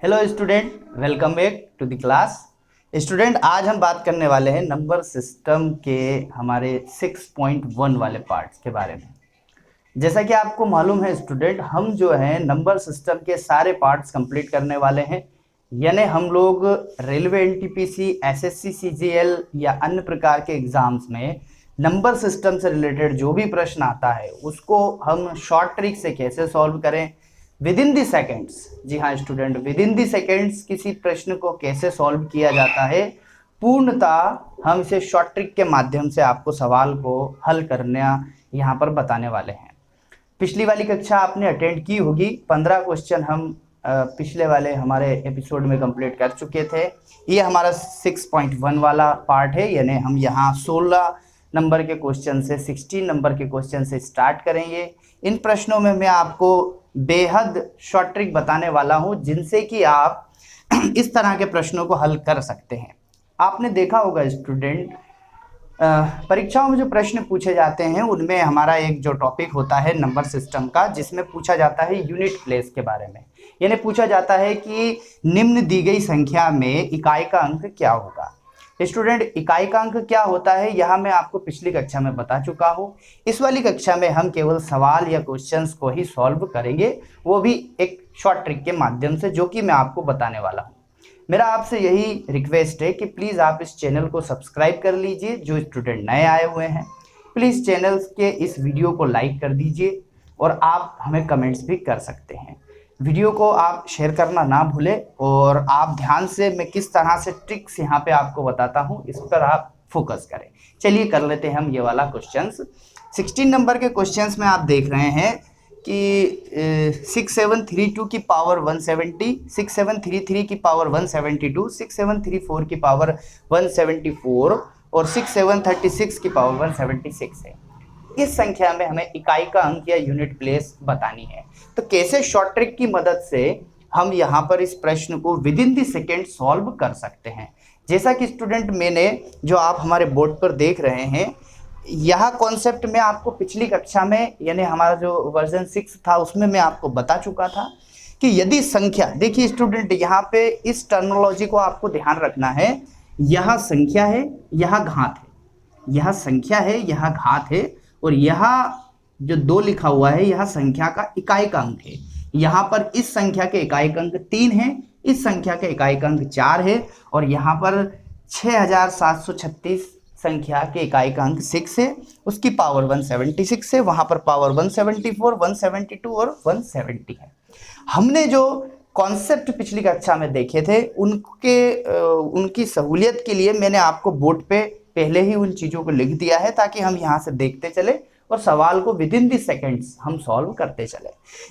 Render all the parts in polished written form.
Hello student, welcome back to the class. Student, आज हम बात करने वाले हैं नंबर सिस्टम के हमारे 6.1 वाले पार्ट्स के बारे में। जैसा कि आपको मालूम है स्टूडेंट, हम जो है नंबर सिस्टम के सारे पार्ट्स कंप्लीट करने वाले हैं। यानी हम लोग रेलवे एनटीपीसी, एसएससी सीजीएल या अन्य प्रकार के एग्जाम्स में नंबर सिस्टम से रिलेटेड जो भी प्रश्न आता है उसको हम शॉर्ट ट्रिक से कैसे सॉल्व करें विद इन दी सेकेंड्स। जी हाँ student, with in the seconds किसी प्रश्न को कैसे सॉल्व किया जाता है, पूर्णतः हम इसे शॉर्ट ट्रिक के माध्यम से आपको सवाल को हल करना यहाँ पर बताने वाले हैं। पिछली वाली कक्षा आपने अटेंड की होगी। 15 क्वेश्चन हम पिछले वाले हमारे एपिसोड में कंप्लीट कर चुके थे। ये हमारा 6.1 वाला पार्ट है, यानी हम यहाँ 16 नंबर के क्वेश्चन से 16 नंबर के क्वेश्चन से स्टार्ट करेंगे। इन प्रश्नों में मैं आपको बेहद शॉर्ट ट्रिक बताने वाला हूं जिनसे कि आप इस तरह के प्रश्नों को हल कर सकते हैं। आपने देखा होगा स्टूडेंट, परीक्षाओं में जो प्रश्न पूछे जाते हैं उनमें हमारा एक जो टॉपिक होता है नंबर सिस्टम का, जिसमें पूछा जाता है यूनिट प्लेस के बारे में। यानी पूछा जाता है कि निम्न दी गई संख्या में इकाई का अंक क्या होगा। स्टूडेंट, इकाई का अंक क्या होता है यह मैं आपको पिछली कक्षा में बता चुका हूं। इस वाली कक्षा में हम केवल सवाल या क्वेश्चंस को ही सॉल्व करेंगे, वो भी एक शॉर्ट ट्रिक के माध्यम से, जो कि मैं आपको बताने वाला हूं। मेरा आपसे यही रिक्वेस्ट है कि प्लीज़ आप इस चैनल को सब्सक्राइब कर लीजिए। जो स्टूडेंट नए आए हुए हैं प्लीज़ चैनल के इस वीडियो को लाइक कर दीजिए और आप हमें कमेंट्स भी कर सकते हैं। वीडियो को आप शेयर करना ना भूलें और आप ध्यान से मैं किस तरह से ट्रिक्स यहाँ पे आपको बताता हूँ इस पर आप फोकस करें। चलिए कर लेते हैं हम ये वाला क्वेश्चंस। 16 नंबर के क्वेश्चंस में आप देख रहे हैं कि 6732 की पावर 170, 6733 की पावर 172, 6734 की पावर 174 और 6736 की पावर 176 है। इस संख्या में हमें इकाई का अंक या यूनिट प्लेस बतानी है। तो कैसे शॉर्ट ट्रिक की मदद से हम यहाँ पर इस प्रश्न को with in the second solve कर सकते हैं। जैसा कि स्टूडेंट मैंने जो आप हमारे बोर्ड पर देख रहे हैं, यह कॉन्सेप्ट मैं आपको पिछली कक्षा में यानी हमारा जो वर्जन 6 था उसमें मैं आपको बता चुका था कि यदि संख्या, देखिए स्टूडेंट यहाँ पे इस टर्मिनोलॉजी को आपको ध्यान रखना है। यह संख्या है, यह घात है। यह संख्या है, यह घात है और यहाँ जो 2 लिखा हुआ है यह संख्या का इकाई का अंक है। यहाँ पर इस संख्या के इकाई का अंक 3 है, इस संख्या के इकाई का अंक 4 है और यहाँ पर 6736 संख्या के इकाई का अंक 6 है, उसकी पावर 176 है, वहाँ पर पावर 174, 172 और 170 है। हमने जो कॉन्सेप्ट पिछली कक्षा में देखे थे उनकी सहूलियत के लिए मैंने आपको बोर्ड पे पहले ही उन चीज़ों को लिख दिया है ताकि हम यहाँ से देखते चले और सवाल को विद इन दी सेकेंड्स हम सॉल्व करते चले।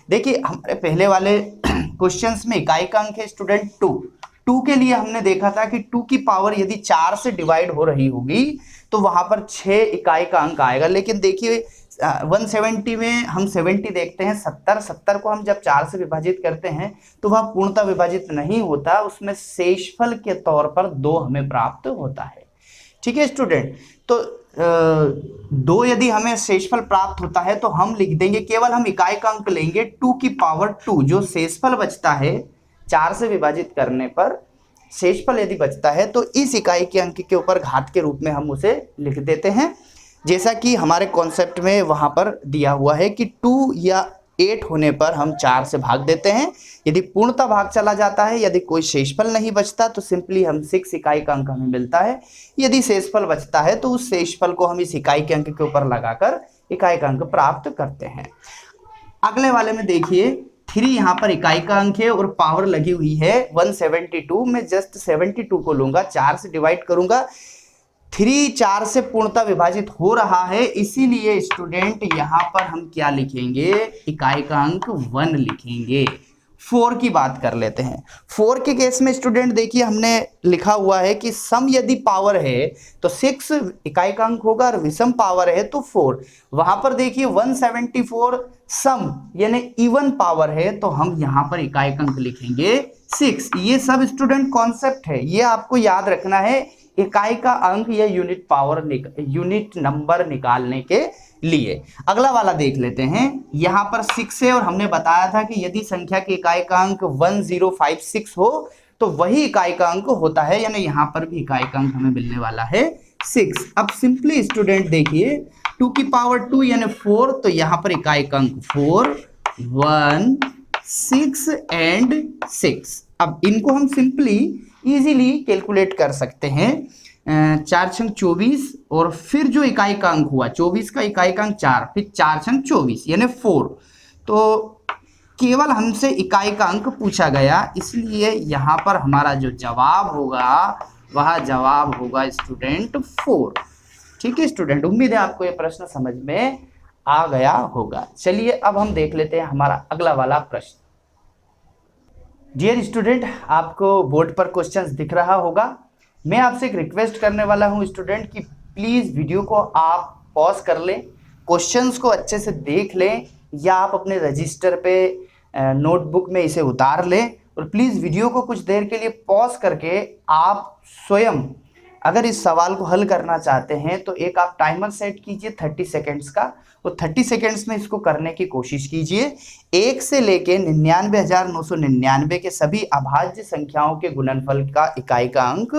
देखिए हमारे पहले वाले क्वेश्चंस में इकाई का अंक है स्टूडेंट 2 के लिए हमने देखा था कि 2 की पावर यदि 4 से डिवाइड हो रही होगी तो वहाँ पर 6 इकाई का अंक आएगा। लेकिन देखिए 170 में हम 70 देखते हैं, 70 को हम जब 4 से विभाजित करते हैं तो वह पूर्णतः विभाजित नहीं होता, उसमें शेषफल के तौर पर 2 हमें प्राप्त होता है। ठीक है स्टूडेंट, तो 2 यदि हमें शेषफल प्राप्त होता है तो हम लिख देंगे, केवल हम इकाई का अंक लेंगे 2 की पावर 2। जो शेषफल बचता है 4 से विभाजित करने पर शेषफल यदि बचता है तो इस इकाई के अंक के ऊपर घात के रूप में हम उसे लिख देते हैं, जैसा कि हमारे कॉन्सेप्ट में वहां पर दिया हुआ है कि 2 या 8 होने पर हम 4 से भाग देते हैं। यदि पूर्णतः भाग चला जाता है, यदि कोई शेषफल नहीं बचता तो सिंपली हम 6 इकाई का अंक हमें मिलता है। यदि शेषफल बचता है तो उस शेषफल को हम इस इकाई के अंक के ऊपर लगाकर इकाई का अंक प्राप्त करते हैं। अगले वाले में देखिए 3 यहाँ पर इकाई का अंक है और पावर लगी हुई है 172। मैं जस्ट 72 को लूंगा, 4 से डिवाइड करूंगा। 3 4 से पूर्णतः विभाजित हो रहा है, इसीलिए स्टूडेंट यहाँ पर हम क्या लिखेंगे, इकाई का अंक 1 लिखेंगे। 4 की बात कर लेते हैं। 4 के केस में स्टूडेंट देखिए हमने लिखा हुआ है कि सम यदि पावर है तो 6 इकाई का अंक होगा और विषम पावर है तो 4। वहां पर देखिए 174 सम यानी इवन पावर है तो हम यहाँ पर इकाई का अंक लिखेंगे 6। ये सब स्टूडेंट कॉन्सेप्ट है, ये आपको याद रखना है। इकाई का अंक या यूनिट नंबर निकालने के लिए। अगला वाला देख लेते हैं। यहाँ पर 6 है और हमने बताया था कि यदि संख्या के इकाई का अंक 1056 हो तो वही इकाई का अंक होता है, यानी यहाँ पर भी इकाई का अंक हमें मिलने वाला है 6। अब सिंपली स्टूडेंट देखिए 2 की पावर 2 यानी 4, तो यहाँ पर इकाई का अंक 4, 1, 6 एंड 6। अब इनको हम सिंपली इजीली कैलकुलेट कर सकते हैं। 4 छंग 24 और फिर जो इकाई का अंक हुआ 24 का इकाई का अंक 4, फिर 4 छंग 24 यानी 4। तो केवल हमसे इकाई का अंक पूछा गया, इसलिए यहाँ पर हमारा जो जवाब होगा वह जवाब होगा स्टूडेंट 4। ठीक है स्टूडेंट, उम्मीद है आपको ये प्रश्न समझ में आ गया होगा। चलिए अब हम देख लेते हैं हमारा अगला वाला प्रश्न। डियर स्टूडेंट, आपको बोर्ड पर क्वेश्चंस दिख रहा होगा। मैं आपसे एक रिक्वेस्ट करने वाला हूं स्टूडेंट कि प्लीज़ वीडियो को आप पॉज कर लें, क्वेश्चंस को अच्छे से देख लें, या आप अपने रजिस्टर पे नोटबुक में इसे उतार लें और प्लीज़ वीडियो को कुछ देर के लिए पॉज करके आप स्वयं अगर इस सवाल को हल करना चाहते हैं तो एक आप टाइमर सेट कीजिए 30 सेकेंड्स का, और 30 सेकेंड्स में इसको करने की कोशिश कीजिए। 1 से लेके 99,999 के सभी अभाज्य संख्याओं के गुणनफल का इकाई का अंक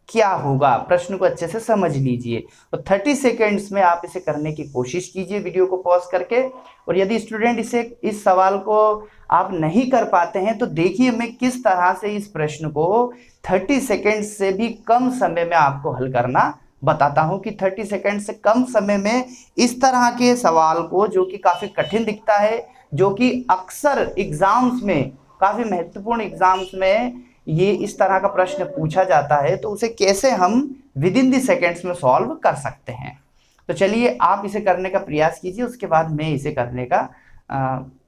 क्या होगा, प्रश्न को अच्छे से समझ लीजिए और 30 सेकेंड्स में आप इसे करने की कोशिश कीजिए वीडियो को पॉज करके। और यदि स्टूडेंट इस सवाल को आप नहीं कर पाते हैं तो देखिए मैं किस तरह से इस प्रश्न को 30 सेकेंड से भी कम समय में आपको हल करना बताता हूं कि 30 सेकेंड से कम समय में इस तरह के सवाल को, जो कि काफ़ी कठिन दिखता है, जो कि अक्सर एग्जाम्स में, काफ़ी महत्वपूर्ण एग्जाम्स में ये इस तरह का प्रश्न पूछा जाता है, तो उसे कैसे हम विद इन द सेकेंड्स में सॉल्व कर सकते हैं। तो चलिए आप इसे करने का प्रयास कीजिए, उसके बाद मैं इसे करने का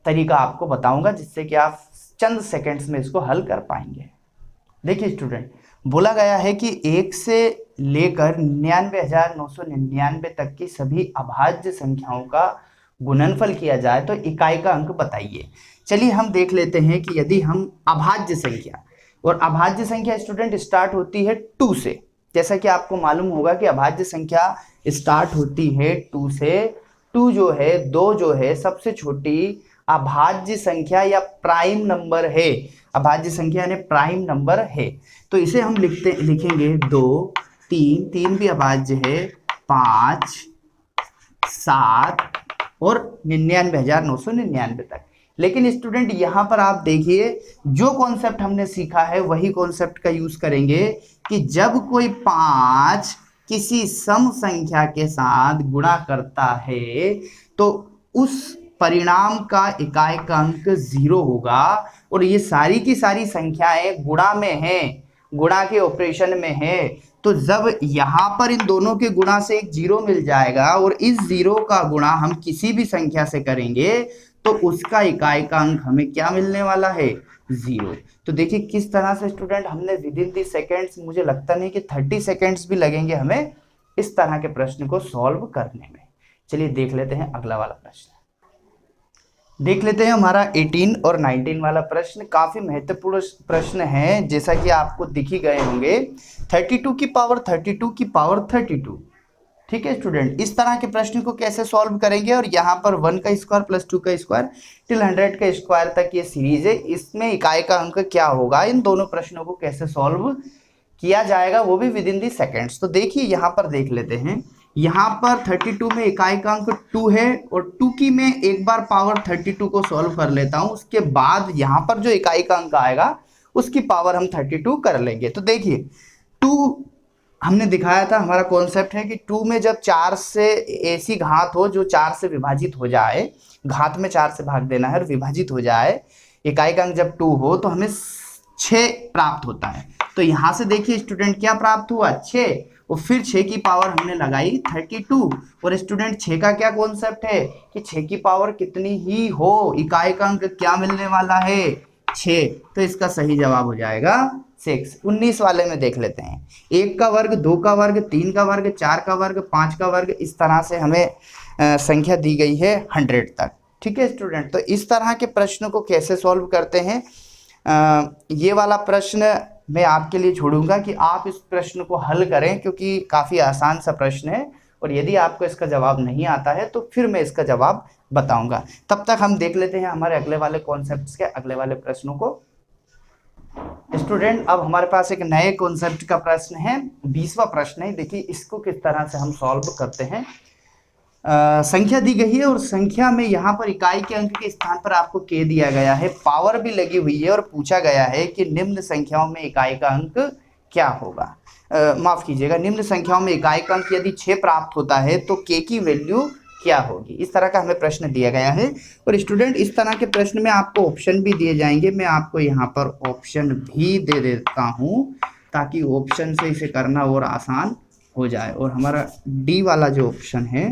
तरीका आपको बताऊंगा, जिससे कि आप चंद सेकेंड्स में इसको हल कर पाएंगे। देखिए स्टूडेंट, बोला गया है कि 1 से लेकर 99,999 तक की सभी अभाज्य संख्याओं का गुणनफल किया जाए तो इकाई का अंक बताइए। चलिए हम देख लेते हैं कि यदि हम अभाज्य संख्या, और अभाज्य संख्या स्टूडेंट स्टार्ट होती है 2 से, जैसा कि आपको मालूम होगा कि अभाज्य संख्या स्टार्ट होती है 2 से। 2 जो है, 2 जो है सबसे छोटी अभाज्य संख्या या प्राइम नंबर है। अभाज्य संख्या यानी प्राइम नंबर है, तो इसे हम लिखेंगे 2, 3 भी अभाज्य है, 5, 7 और 99,999 तक। लेकिन स्टूडेंट यहाँ पर आप देखिए जो कॉन्सेप्ट हमने सीखा है वही कॉन्सेप्ट का यूज करेंगे कि जब कोई 5 किसी सम संख्या के साथ गुणा करता है तो उस परिणाम का इकाई का अंक 0 होगा। और ये सारी की सारी संख्याएं गुणा में हैं, गुणा के ऑपरेशन में है, तो जब यहाँ पर इन दोनों के गुणा से एक 0 मिल जाएगा और इस 0 का गुणा हम किसी भी संख्या से करेंगे तो उसका इकाई का अंक हमें क्या मिलने वाला है, 0। तो देखिए किस तरह से स्टूडेंट हमने विद इन दी सेकेंड्स, मुझे लगता नहीं कि 30 सेकेंड्स भी लगेंगे हमें इस तरह के प्रश्न को सॉल्व करने में। चलिए देख लेते हैं अगला वाला प्रश्न। देख लेते हैं हमारा 18 और 19 वाला प्रश्न। काफी महत्वपूर्ण प्रश्न है, जैसा कि आपको दिख ही गए होंगे। 32 की पावर 32 की पावर 32। ठीक है स्टूडेंट, इस तरह के प्रश्न को कैसे सॉल्व करेंगे, और यहाँ पर 1 का स्क्वायर प्लस 2 का स्क्वायर टिल 100 का स्क्वायर तक ये सीरीज है, इसमें इकाई का अंक क्या होगा, इन दोनों प्रश्नों को कैसे सॉल्व किया जाएगा, वो भी विद इन दी सेकेंड्स। तो देखिए यहाँ पर देख लेते हैं, यहाँ पर 32 में इकाई का अंक 2 है और 2 की मैं एक बार पावर 32 को सॉल्व कर लेता हूँ, उसके बाद यहाँ पर जो इकाई का अंक आएगा उसकी पावर हम 32 कर लेंगे। तो देखिए 2 हमने दिखाया था, हमारा कॉन्सेप्ट है कि 2 में जब 4 से ऐसी घात हो जो 4 से विभाजित हो जाए, घात में 4 से भाग देना है और विभाजित हो जाए, इकाई का अंक जब 2 हो तो हमें 6 प्राप्त होता है। तो यहाँ से देखिए स्टूडेंट क्या प्राप्त हुआ, 6, और फिर 6 की पावर हमने लगाई 32। और स्टूडेंट 6 का क्या कॉन्सेप्ट है कि 6 की पावर कितनी ही हो, इकाई का अंक क्या मिलने वाला है, 6। तो इसका सही जवाब हो जाएगा 6। 19 वाले में देख लेते हैं। 1 का वर्ग, 2 का वर्ग, 3 का वर्ग, 4 का वर्ग, 5 का वर्ग, इस तरह से हमें संख्या दी गई है 100 तक। ठीक है स्टूडेंट, तो इस तरह के प्रश्न को कैसे सॉल्व करते हैं, ये वाला प्रश्न मैं आपके लिए छोड़ूंगा कि आप इस प्रश्न को हल करें, क्योंकि काफ़ी आसान सा प्रश्न है और यदि आपको इसका जवाब नहीं आता है तो फिर मैं इसका जवाब बताऊंगा। तब तक हम देख लेते हैं हमारे अगले वाले कॉन्सेप्ट्स के अगले वाले प्रश्नों को। स्टूडेंट, अब हमारे पास एक नए कॉन्सेप्ट का प्रश्न है, 20वां प्रश्न है। देखिए इसको किस तरह से हम सॉल्व करते हैं। संख्या दी गई है और संख्या में यहाँ पर इकाई के अंक के स्थान पर आपको k दिया गया है, पावर भी लगी हुई है और पूछा गया है कि निम्न संख्याओं में इकाई का अंक क्या होगा। माफ कीजिएगा, निम्न संख्याओं में इकाई का अंक यदि 6 प्राप्त होता है तो k की वैल्यू क्या होगी। इस तरह का हमें प्रश्न दिया गया है। और स्टूडेंट, इस तरह के प्रश्न में आपको ऑप्शन भी दिए जाएंगे। मैं आपको यहाँ पर ऑप्शन भी दे देता हूँ ताकि ऑप्शन से इसे करना और आसान हो जाए। और हमारा डी वाला जो ऑप्शन है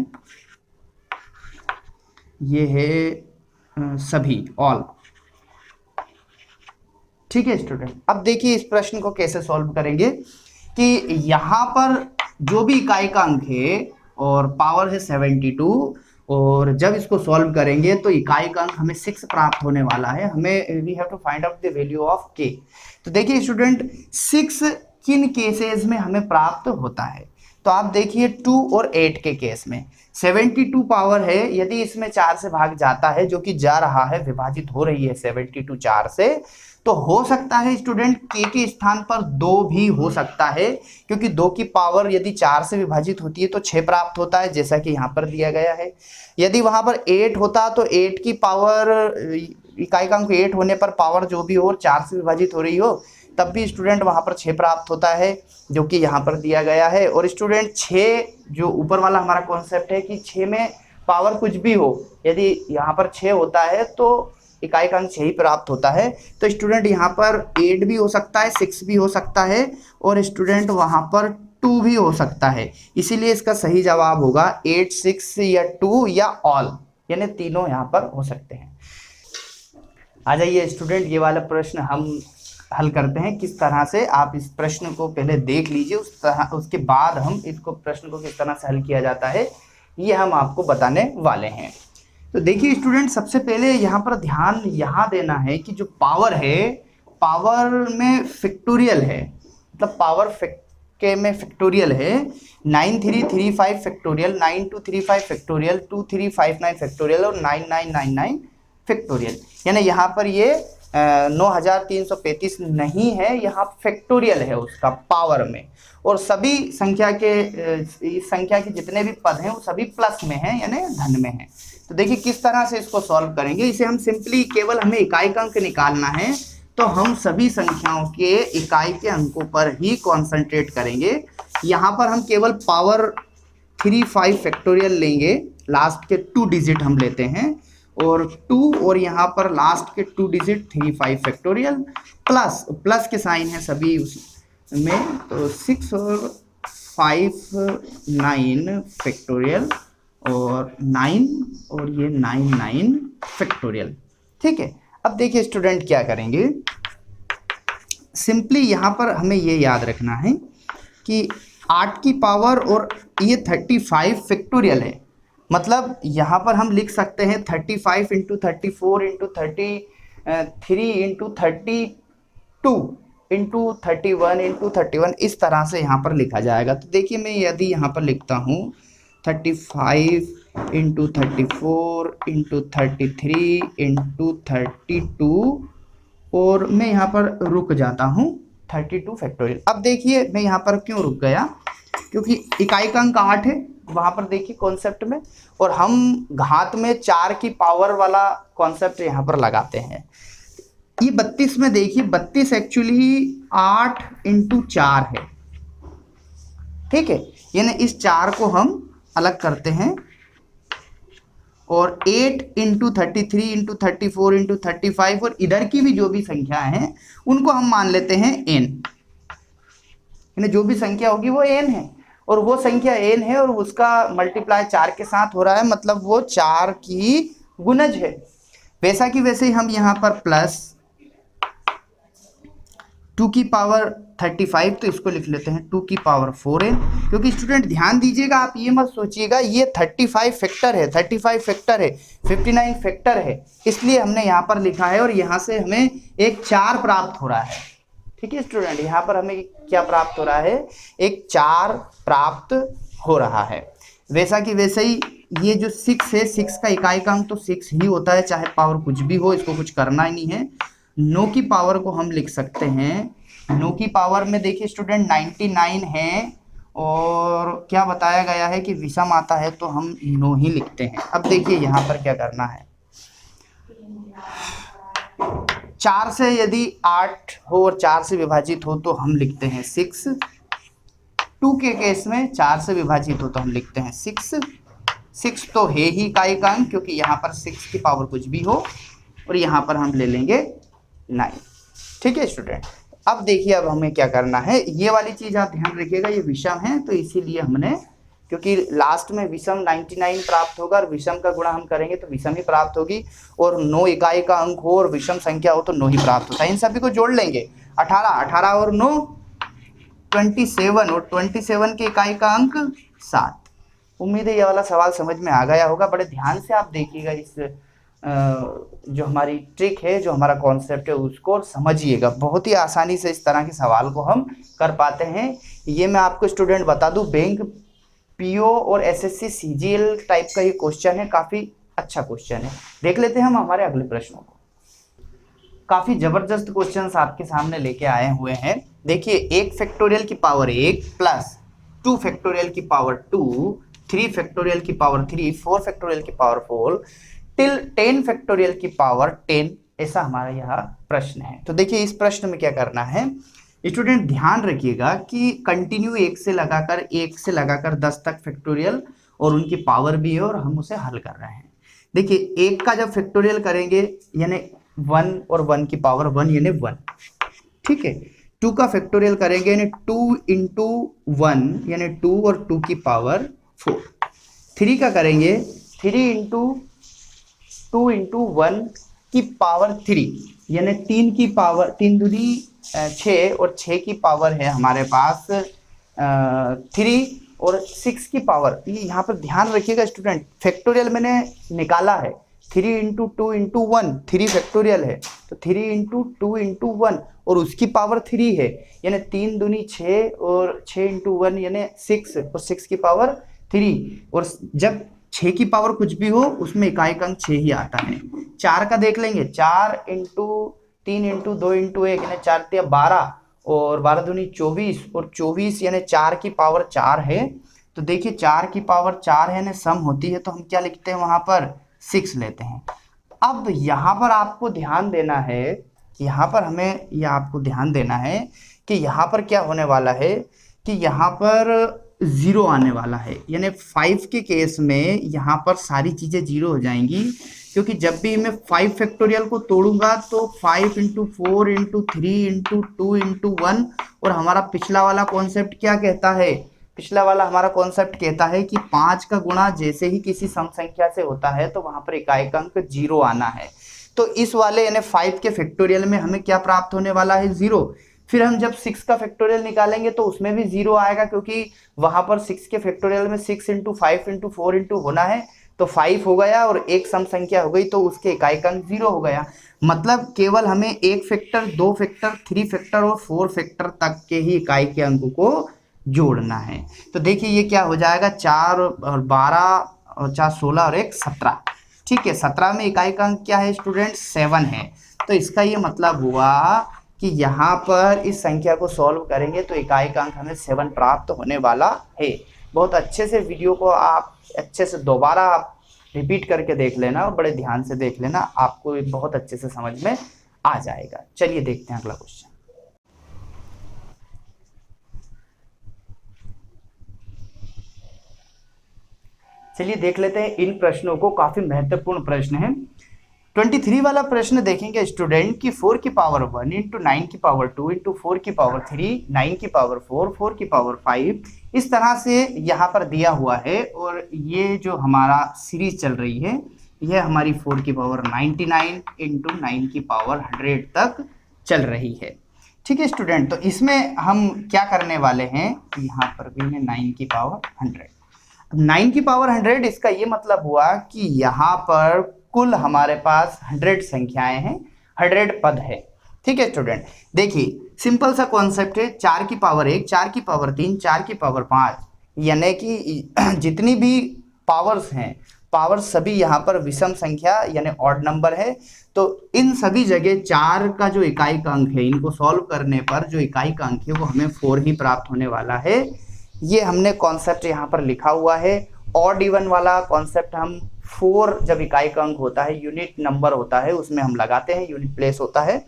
ये है सभी, ऑल। ठीक है स्टूडेंट, अब देखिए इस प्रश्न को कैसे सॉल्व करेंगे कि यहाँ पर जो भी इकाई का अंक है और पावर है 72, और जब इसको सॉल्व करेंगे तो इकाई का अंक हमें 6 प्राप्त होने वाला है। हमें we have to find out the value of k। तो देखिए स्टूडेंट, 6 किन केसेस में हमें प्राप्त होता है, तो आप देखिए 2 और 8 के केस में 72 पावर है, यदि इसमें 4 से भाग जाता है, जो कि जा रहा है, विभाजित हो रही है 72 4 से, तो हो सकता है स्टूडेंट k के स्थान पर 2 भी हो सकता है, क्योंकि 2 की पावर यदि 4 से विभाजित होती है तो 6 प्राप्त होता है, जैसा कि यहाँ पर दिया गया है। यदि वहां पर 8 होता तो 8 की पावर, इकाई का अंक 8 होने पर पावर जो भी हो और 4 से विभाजित हो रही हो, तब भी स्टूडेंट वहां पर 6 प्राप्त होता है, जो कि यहाँ पर दिया गया है। और स्टूडेंट 6 जो ऊपर वाला हमारा कॉन्सेप्ट है कि 6 में पावर कुछ भी हो, यदि यहाँ पर 6 होता है तो इकाई का अंक 6 ही प्राप्त होता है। तो स्टूडेंट यहाँ पर 8 भी हो सकता है, 6 भी हो सकता है, और स्टूडेंट वहाँ पर 2 भी हो सकता है। इसीलिए इसका सही जवाब होगा 8, 6 या 2 या ऑल, यानी तीनों यहाँ पर हो सकते हैं। आ जाइए स्टूडेंट, ये वाला प्रश्न हम हल करते हैं किस तरह से। आप इस प्रश्न को पहले देख लीजिए, उसके बाद हम इसको प्रश्न को किस तरह से हल किया जाता है ये हम आपको बताने वाले हैं। तो देखिए स्टूडेंट, सबसे पहले यहाँ पर ध्यान यहाँ देना है कि जो पावर है, पावर में फैक्टोरियल है, मतलब पावर के में फैक्टोरियल है। 9335 फैक्टोरियल, 9235 फैक्टोरियल, 2359 फैक्टोरियल और 9999 फैक्टोरियल, यानी यहाँ पर ये 9335 नहीं है, यहाँ फैक्टोरियल है उसका पावर में। और सभी संख्या के, इस संख्या के जितने भी पद हैं वो सभी प्लस में हैं, यानी धन में हैं। तो देखिए किस तरह से इसको सॉल्व करेंगे। इसे हम सिंपली, केवल हमें इकाई का अंक निकालना है, तो हम सभी संख्याओं के इकाई के अंकों पर ही कॉन्सेंट्रेट करेंगे। यहाँ पर हम केवल पावर 35 फैक्टोरियल लेंगे, लास्ट के 2 डिजिट हम लेते हैं, और 2 और यहाँ पर लास्ट के 2 डिजिट 35 फैक्टोरियल, प्लस के साइन है सभी उसमें, तो 6 और 5 9 फैक्टोरियल और 9 और ये 99 फैक्टोरियल। ठीक है, अब देखिए स्टूडेंट क्या करेंगे। सिंपली यहाँ पर हमें ये याद रखना है कि 8 की पावर और ये 35 फैक्टोरियल है, मतलब यहाँ पर हम लिख सकते हैं 35 into 34 into 33 into 32 into 31 into 31, इस तरह से यहाँ पर लिखा जाएगा। तो देखिए मैं यदि यहाँ पर लिखता हूँ 35 इंटू 34 इंटू 33 इंटू 32, और मैं यहाँ पर रुक जाता हूँ 32 फैक्टोरियल। अब देखिए मैं यहाँ पर क्यों रुक गया, क्योंकि इकाई का अंक 8 है वहाँ पर, देखिए कॉन्सेप्ट में, और हम घात में 4 की पावर वाला कॉन्सेप्ट यहाँ पर लगाते हैं। ये 32 में देखिए 32 एक्चुअली 8 इंटू 4 है। ठीक है, यानी इस 4 को हम अलग करते हैं, और 8 इंटू 33 इंटू 34 इंटू 35, और इधर की भी जो भी संख्या है उनको हम मान लेते हैं n, यानी जो भी संख्या होगी वो n है, और वो संख्या n है और उसका मल्टीप्लाई 4 के साथ हो रहा है, मतलब वो 4 की गुणज है। वैसा कि वैसे ही हम यहाँ पर प्लस 2 की पावर 35, तो इसको लिख लेते हैं 2 की पावर 4n, क्योंकि स्टूडेंट ध्यान दीजिएगा, आप ये मत सोचिएगा ये 35 फैक्टर है, 35 फैक्टर है, 59 फैक्टर है, इसलिए हमने यहाँ पर लिखा है, और यहाँ से हमें एक 4 प्राप्त हो रहा है। ठीक है स्टूडेंट, यहाँ पर हमें क्या प्राप्त हो रहा है, एक 4 प्राप्त हो रहा है। वैसा कि वैसे ही ये जो 6 है, 6 का इकाई का अंक तो 6 ही होता है, चाहे पावर कुछ भी हो, इसको कुछ करना ही नहीं है। 9 की पावर को हम लिख सकते हैं, 9 की पावर में देखिए स्टूडेंट 99 है, और क्या बताया गया है कि विषम आता है तो हम 9 ही लिखते हैं। अब देखिए यहाँ पर क्या करना है, 4 से यदि 8 हो और 4 से विभाजित हो तो हम लिखते हैं 6। 2 के केस में 4 से विभाजित हो तो हम लिखते हैं 6। 6 तो है ही इकाई का अंक, क्योंकि यहाँ पर 6 की पावर कुछ भी हो, और यहाँ पर हम ले लेंगे 9। ठीक है स्टूडेंट, अब देखिए अब हमें क्या करना है, ये वाली चीज आप ध्यान रखिएगा, ये विषम है तो इसीलिए हमने, क्योंकि लास्ट में विषम 99 प्राप्त होगा और विषम का गुणा हम करेंगे तो विषम ही प्राप्त होगी, और 9 इकाई का अंक हो और विषम संख्या हो तो 9 ही प्राप्त होता है। इन सभी को जोड़ लेंगे, 18 और 9 27, और 27 के इकाई का अंक 7। उम्मीद है ये वाला सवाल समझ में आ गया होगा। बड़े ध्यान से आप देखिएगा इस जो हमारी ट्रिक है, जो हमारा कॉन्सेप्ट है उसको समझिएगा। बहुत ही आसानी से इस तरह के सवाल को हम कर पाते हैं। ये मैं आपको स्टूडेंट बता दूं, बैंक पीओ और एसएससी सीजीएल टाइप का ये क्वेश्चन है, काफ़ी अच्छा क्वेश्चन है। देख लेते हैं हम हमारे अगले प्रश्नों को। काफ़ी ज़बरदस्त क्वेश्चंस आपके सामने लेके आए हुए हैं। देखिए, 1 फैक्टोरियल की पावर 1 प्लस 2 फैक्टोरियल की पावर 2, 3 फैक्टोरियल की पावर 3, 4 फैक्टोरियल की पावर 4 टिल 10 फैक्टोरियल की पावर 10, ऐसा हमारा यह प्रश्न है। तो देखिए इस प्रश्न में क्या करना है, स्टूडेंट ध्यान रखिएगा कि कंटिन्यू 1 से लगाकर 10 तक फैक्टोरियल और उनकी पावर भी है, और हम उसे हल कर रहे हैं। देखिए 1 का जब फैक्टोरियल करेंगे यानी 1 और 1 की पावर 1 यानी 1, ठीक है। 2 का फैक्टोरियल करेंगे यानी 2 इंटू 1 यानी 2 और 2 की पावर 4। 3 का करेंगे 3 इंटू 2 इंटू 1 की पावर 3 यानी 3 की पावर 3 दूनी 6, और 6 की पावर है हमारे पास 3 और 6 की पावर। ये यहाँ पर ध्यान रखिएगा स्टूडेंट, फैक्टोरियल मैंने निकाला है, 3 इंटू 2 इंटू 1 3 फैक्टोरियल है, तो 3 इंटू 2 इंटू 1 और उसकी पावर 3 है, यानी 3 दूनी 6 और 6 इंटू 1 यानी 6 और 6 की पावर 3। और जब 6 की पावर कुछ भी हो उसमें इकाई का अंक 6 ही आता है। 4 का देख लेंगे, 4 इंटू 3 इंटू 2 इंटू 1 यानी 4 × 12 और 12 दूनी 24 और 24 यानी 4 की पावर 4 है। तो देखिए 4 की पावर 4 है यानी सम होती है, तो हम क्या लिखते हैं वहाँ पर 6 लेते हैं। अब यहाँ पर आपको ध्यान देना है, यहाँ पर हमें यह आपको ध्यान देना है कि यहाँ पर क्या होने वाला है कि यहाँ पर 0 आने वाला है, यानी 5 के केस में यहाँ पर सारी चीज़ें 0 हो जाएंगी, क्योंकि जब भी मैं 5 फैक्टोरियल को तोड़ूंगा तो 5 इंटू 4 इंटू 3 इंटू 2 इंटू 1, और हमारा पिछला वाला कॉन्सेप्ट क्या कहता है, पिछला वाला हमारा कॉन्सेप्ट कहता है कि 5 का गुणा जैसे ही किसी सम संख्या से होता है तो वहाँ पर इकाई का अंक 0 आना है। तो इस वाले यानी 5 के फैक्टोरियल में हमें क्या प्राप्त होने वाला है, 0। फिर हम जब 6 का फैक्टोरियल निकालेंगे तो उसमें भी 0 आएगा, क्योंकि वहां पर 6 के फैक्टोरियल में 6 इंटू 5 इंटू 4 इंटू होना है, तो 5 हो गया और एक सम संख्या हो गई, तो उसके इकाई का अंक 0 हो गया। मतलब केवल हमें 1 फैक्टर, 2 फैक्टर, 3 फैक्टर और 4 फैक्टर तक के ही इकाई के अंक को जोड़ना है। तो देखिए ये क्या हो जाएगा, 4 और 12 और 4 16 और 1 17, ठीक है। 17 में इकाई का अंक क्या है स्टूडेंट, 7 है। तो इसका ये मतलब हुआ कि यहाँ पर इस संख्या को सॉल्व करेंगे तो इकाई का अंक हमें 7 प्राप्त होने वाला है। बहुत अच्छे से वीडियो को आप अच्छे से दोबारा आप रिपीट करके देख लेना और बड़े ध्यान से देख लेना, आपको बहुत अच्छे से समझ में आ जाएगा। चलिए देखते हैं अगला क्वेश्चन। चलिए देख लेते हैं इन प्रश्नों को, काफी महत्वपूर्ण प्रश्न है। 23 वाला प्रश्न देखेंगे स्टूडेंट की 4 की पावर 1 इंटू 9 की पावर 2 इंटू 4 की पावर 3, 9 की पावर 4, 4 की पावर 5, इस तरह से यहाँ पर दिया हुआ है। और ये जो हमारा सीरीज चल रही है यह हमारी 4 की पावर 99 इंटू 9 की पावर 100 तक चल रही है, ठीक है स्टूडेंट। तो इसमें हम क्या करने वाले हैं, यहाँ पर भी है 9 की पावर 100। 9 की पावर 100, इसका ये मतलब हुआ कि यहाँ पर कुल हमारे पास 100 संख्याएं हैं, 100 पद है, ठीक है स्टूडेंट। देखिए सिंपल सा कॉन्सेप्ट है, 4 की पावर 1, 4 की पावर 3, 4 की पावर 5, यानी कि जितनी भी पावर्स हैं, पावर सभी यहाँ पर विषम संख्या यानी ऑड नंबर है। तो इन सभी जगह 4 का जो इकाई का अंक है, इनको सॉल्व करने पर जो इकाई का अंक है वो हमें 4 ही प्राप्त होने वाला है। ये हमने कॉन्सेप्ट यहाँ पर लिखा हुआ है। ऑड इवन वाला कॉन्सेप्ट हम 4 जब इकाई का अंक होता है, यूनिट नंबर होता है, उसमें हम लगाते हैं, यूनिट प्लेस होता है।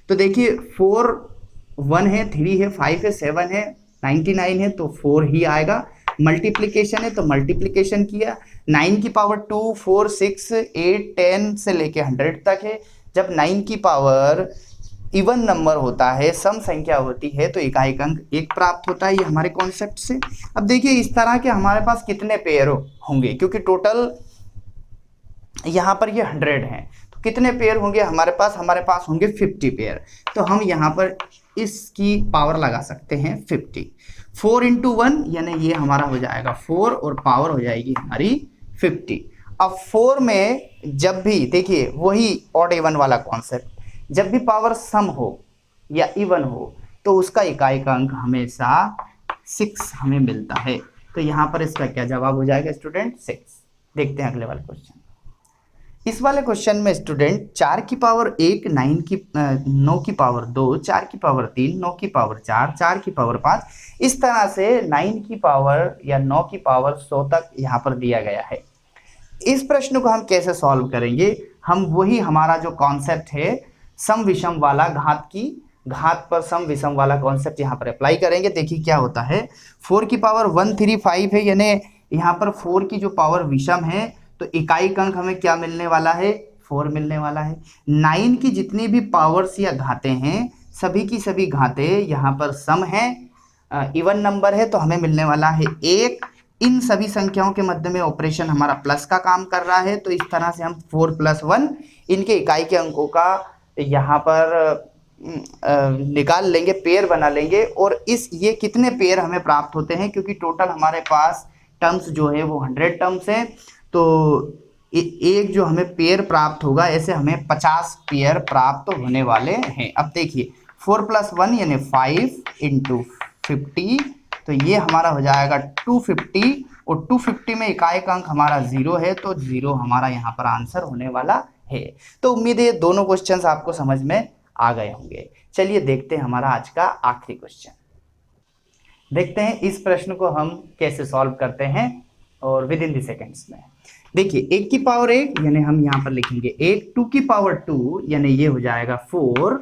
तो देखिए 4 1 है, 3 है, 5 है, 7 है, 99 है, तो 4 ही आएगा। मल्टीप्लिकेशन है तो मल्टीप्लिकेशन किया, 9 की पावर 2, 4, 6, 8, 10 से लेके 100 तक है। जब 9 की पावर इवन नंबर होता है, सम संख्या होती है, तो इकाई का अंक 1 प्राप्त होता है। ये हमारे कॉन्सेप्ट से। अब देखिए इस तरह के हमारे पास कितने पेयर होंगे, क्योंकि टोटल यहाँ पर ये 100 हैं, तो कितने पेयर होंगे हमारे पास होंगे 50 पेयर। तो हम यहाँ पर इसकी पावर लगा सकते हैं 50। 4 × 1 यानी ये हमारा हो जाएगा 4 और पावर हो जाएगी हमारी 50। अब 4 में जब भी देखिए वही ऑड इवन वाला कॉन्सेप्ट, जब भी पावर सम हो या इवन हो तो उसका इकाई का अंक हमेशा 6 हमें मिलता है। तो यहाँ पर इसका क्या जवाब हो जाएगा स्टूडेंट? 6। देखते हैं अगले वाले क्वेश्चन। इस वाले क्वेश्चन में स्टूडेंट 4 की पावर 1, 9 की पावर 2, 4 की पावर 3, 9 की पावर 4, 4 की पावर 5, इस तरह से 9 की पावर या 9 की पावर 100 तक यहाँ पर दिया गया है। इस प्रश्न को हम कैसे सॉल्व करेंगे? हम वही हमारा जो कॉन्सेप्ट है सम विषम वाला, घात पर सम विषम वाला कॉन्सेप्ट यहाँ पर अप्लाई करेंगे। देखिए क्या होता है, 4 की पावर 135 है, यानी यहाँ पर 4 की जो पावर विषम है तो इकाई का अंक हमें क्या मिलने वाला है? 4 मिलने वाला है। 9 की जितनी भी पावर्स या घातें हैं, सभी की सभी घातें यहाँ पर सम है, इवन नंबर है, तो हमें मिलने वाला है 1। इन सभी संख्याओं के मध्य में ऑपरेशन हमारा प्लस का काम कर रहा है, तो इस तरह से हम 4 + 1 इनके इकाई के अंकों का यहाँ पर निकाल लेंगे, पेयर बना लेंगे। और ये कितने पेयर हमें प्राप्त होते हैं, क्योंकि टोटल हमारे पास टर्म्स जो है वो 100 टर्म्स है, तो एक जो हमें पेयर प्राप्त होगा, ऐसे हमें 50 पेयर प्राप्त होने वाले हैं। अब देखिए 4 + 1 यानी 5 × 50, तो ये हमारा हो जाएगा 250, और 250 में इकाई का अंक हमारा 0 है, तो 0 हमारा यहाँ पर आंसर होने वाला है। तो उम्मीद है दोनों क्वेश्चंस आपको समझ में आ गए होंगे। चलिए देखते हैं हमारा आज का आखिरी क्वेश्चन। देखते हैं इस प्रश्न को हम कैसे सॉल्व करते हैं और विद इन द सेकेंड्स में। देखिए 1 की पावर 1 यानी हम यहाँ पर लिखेंगे 1, 2 की पावर 2 यानी ये हो जाएगा 4,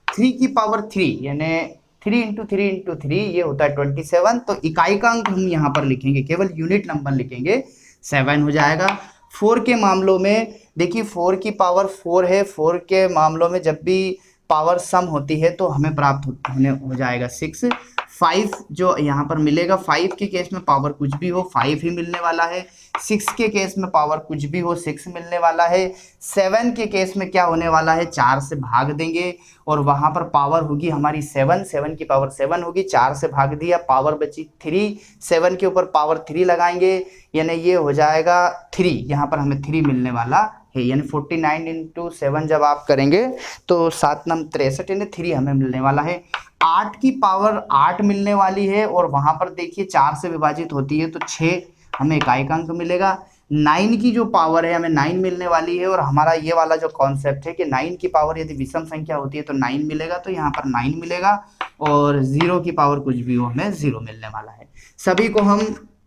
3 की पावर 3 यानी 3 × 3 × 3 ये होता है 27। तो इकाई का अंक हम यहाँ पर लिखेंगे, केवल यूनिट नंबर लिखेंगे, 7 हो जाएगा। 4 के मामलों में देखिए 4 की पावर 4 है, 4 के मामलों में जब भी पावर सम होती है तो हमें प्राप्त होने हो जाएगा 6। 5 जो यहाँ पर मिलेगा, 5 के केस में पावर कुछ भी हो 5 ही मिलने वाला है। 6 के केस में पावर कुछ भी हो 6 मिलने वाला है। 7 के केस में क्या होने वाला है, 4 से भाग देंगे और वहाँ पर पावर होगी हमारी 7 की पावर 7 होगी, 4 से भाग दिया, पावर बची 3, 7 के ऊपर पावर 3 लगाएंगे यानी ये हो जाएगा 3, यहाँ पर हमें 3 मिलने वाला है, यानी 49 × 7 जब आप करेंगे तो 7 9 63 यानी 3 हमें मिलने वाला है। 8 की पावर 8 मिलने वाली है और वहाँ पर देखिए 4 से विभाजित होती है तो 6 हमें इकाई का अंक मिलेगा। 9 की जो पावर है हमें 9 मिलने वाली है, और हमारा ये वाला जो कॉन्सेप्ट है कि 9 की पावर यदि विषम संख्या होती है तो 9 मिलेगा, तो यहाँ पर 9 मिलेगा, और 0 की पावर कुछ भी हो हमें 0 मिलने वाला है। सभी को हम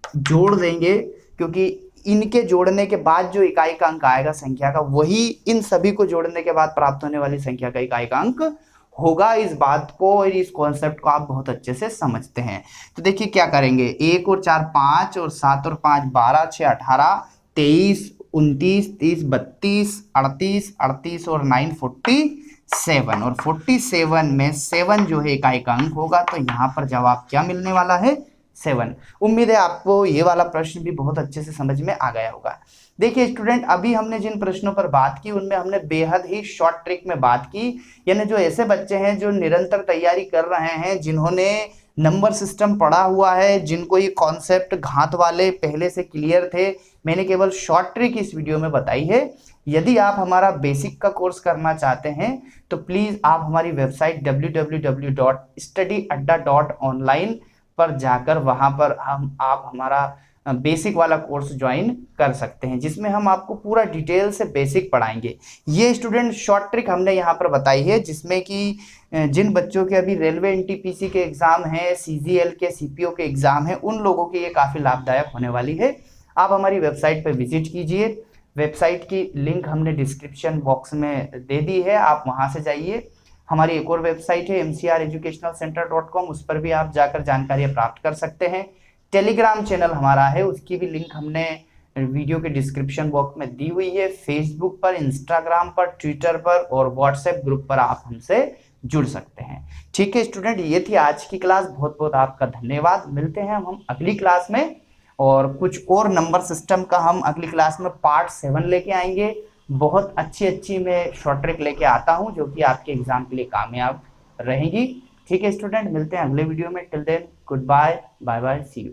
जोड़ देंगे, क्योंकि इनके जोड़ने के बाद जो इकाई का अंक आएगा संख्या का, वही इन सभी को जोड़ने के बाद प्राप्त होने वाली संख्या का इकाई का अंक होगा। इस बात को और इस कॉन्सेप्ट को आप बहुत अच्छे से समझते हैं। तो देखिए क्या करेंगे, 1 और 4 5 और 7 और 5 12, 6 18, 23 29 30 32 38 38 और 9 47, और 47 में 7 जो है इकाई का अंक होगा, तो यहाँ पर जवाब क्या मिलने वाला है? 7। उम्मीद है आपको ये वाला प्रश्न भी बहुत अच्छे से समझ में आ गया होगा। देखिए स्टूडेंट, अभी हमने जिन प्रश्नों पर बात की उनमें हमने बेहद ही शॉर्ट ट्रिक में बात की, यानी जो ऐसे बच्चे हैं जो निरंतर तैयारी कर रहे हैं, जिन्होंने नंबर सिस्टम पढ़ा हुआ है, जिनको ये कॉन्सेप्ट घात वाले पहले से क्लियर थे, मैंने केवल शॉर्ट ट्रिक इस वीडियो में बताई है। यदि आप हमारा बेसिक का कोर्स करना चाहते हैं तो प्लीज आप हमारी वेबसाइट www.studyadda.online पर जाकर वहां पर आप हमारा बेसिक वाला कोर्स ज्वाइन कर सकते हैं, जिसमें हम आपको पूरा डिटेल से बेसिक पढ़ाएंगे। ये स्टूडेंट शॉर्ट ट्रिक हमने यहाँ पर बताई है, जिसमें कि जिन बच्चों के अभी रेलवे एनटीपीसी के एग्जाम हैं, सीजीएल के, सीपीओ के एग्जाम हैं, उन लोगों के ये काफी लाभदायक होने वाली है। आप हमारी वेबसाइट पर विजिट कीजिए। वेबसाइट की लिंक हमने डिस्क्रिप्शन बॉक्स में दे दी है, आप वहां से जाइए। हमारी एक और वेबसाइट है mcreducationalcenter.com, उस पर भी आप जाकर जानकारियां प्राप्त कर सकते हैं। टेलीग्राम चैनल हमारा है, उसकी भी लिंक हमने वीडियो के डिस्क्रिप्शन बॉक्स में दी हुई है। फेसबुक पर, इंस्टाग्राम पर, ट्विटर पर और व्हाट्सएप ग्रुप पर आप हमसे जुड़ सकते हैं। ठीक है स्टूडेंट, ये थी आज की क्लास। बहुत बहुत आपका धन्यवाद। मिलते हैं हम अगली क्लास में, और कुछ और नंबर सिस्टम का हम अगली क्लास में पार्ट 7 लेके आएंगे। बहुत अच्छी मैं शॉर्ट ट्रिक लेके आता हूं, जो कि आपके एग्जाम के लिए कामयाब रहेंगी। ठीक है स्टूडेंट, मिलते हैं अगले वीडियो में। Till then good bye, bye bye, see you.